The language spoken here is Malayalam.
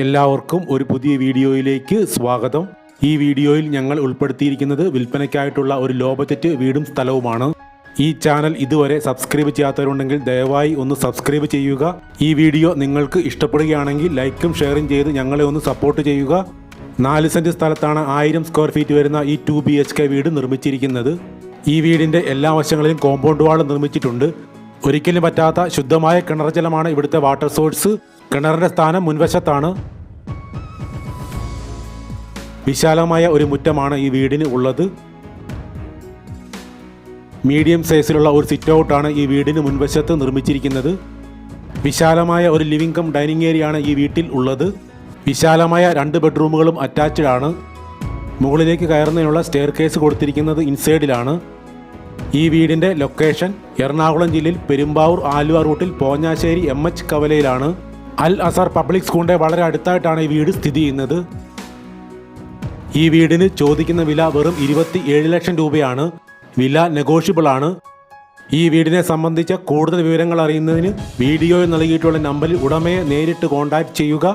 എല്ലാവർക്കും ഒരു പുതിയ വീഡിയോയിലേക്ക് സ്വാഗതം. ഈ വീഡിയോയിൽ ഞങ്ങൾ ഉൾപ്പെടുത്തിയിരിക്കുന്നത് വിൽപ്പനയ്ക്കായിട്ടുള്ള ഒരു ലോ ബജറ്റ് വീടും സ്ഥലവുമാണ്. ഈ ചാനൽ ഇതുവരെ സബ്സ്ക്രൈബ് ചെയ്യാത്തവരുണ്ടെങ്കിൽ ദയവായി ഒന്ന് സബ്സ്ക്രൈബ് ചെയ്യുക. ഈ വീഡിയോ നിങ്ങൾക്ക് ഇഷ്ടപ്പെടുകയാണെങ്കിൽ ലൈക്കും ഷെയറും ചെയ്ത് ഞങ്ങളെ ഒന്ന് സപ്പോർട്ട് ചെയ്യുക. 4 സെന്റ് സ്ഥലത്താണ് 1000 സ്ക്വയർ ഫീറ്റ് വരുന്ന ഈ 2 BHK വീട് നിർമ്മിച്ചിരിക്കുന്നത്. ഈ വീടിൻ്റെ എല്ലാ വശങ്ങളിലും കോമ്പൗണ്ട് വാൾ നിർമ്മിച്ചിട്ടുണ്ട്. ഒരിക്കലും പറ്റാത്ത ശുദ്ധമായ കിണർ ജലമാണ് ഇവിടുത്തെ വാട്ടർ സോഴ്സ്. കിണറിൻ്റെ സ്ഥാനം മുൻവശത്താണ്. വിശാലമായ ഒരു മുറ്റമാണ് ഈ വീടിന് ഉള്ളത്. മീഡിയം സൈസിലുള്ള ഒരു സിറ്റ് ഔട്ടാണ് ഈ വീടിന് മുൻവശത്ത് നിർമ്മിച്ചിരിക്കുന്നത്. വിശാലമായ ഒരു ലിവിംഗ് കം ഡൈനിങ് ഏരിയ ആണ് ഈ വീട്ടിൽ ഉള്ളത്. വിശാലമായ 2 ബെഡ്റൂമുകളും അറ്റാച്ച്ഡ് ആണ്. മുകളിലേക്ക് കയറുന്നതിനുള്ള സ്റ്റെയർ കേസ് കൊടുത്തിരിക്കുന്നത് ഇൻസൈഡിലാണ്. ഈ വീടിൻ്റെ ലൊക്കേഷൻ എറണാകുളം ജില്ലയിൽ പെരുമ്പാവൂർ ആലുവ റൂട്ടിൽ പോഞ്ഞാശ്ശേരി MH കവലയിലാണ്. അൽ അസർ പബ്ലിക് സ്കൂളിൻ്റെ വളരെ അടുത്തായിട്ടാണ് ഈ വീട് സ്ഥിതി ചെയ്യുന്നത്. ഈ വീടിന് ചോദിക്കുന്ന വില വെറും 27 ലക്ഷം രൂപയാണ്. വില നെഗോഷ്യബിൾ ആണ്. ഈ വീടിനെ സംബന്ധിച്ച കൂടുതൽ വിവരങ്ങൾ അറിയുന്നതിന് വീഡിയോയിൽ നൽകിയിട്ടുള്ള നമ്പറിൽ ഉടമയെ നേരിട്ട് കോൺടാക്റ്റ് ചെയ്യുക.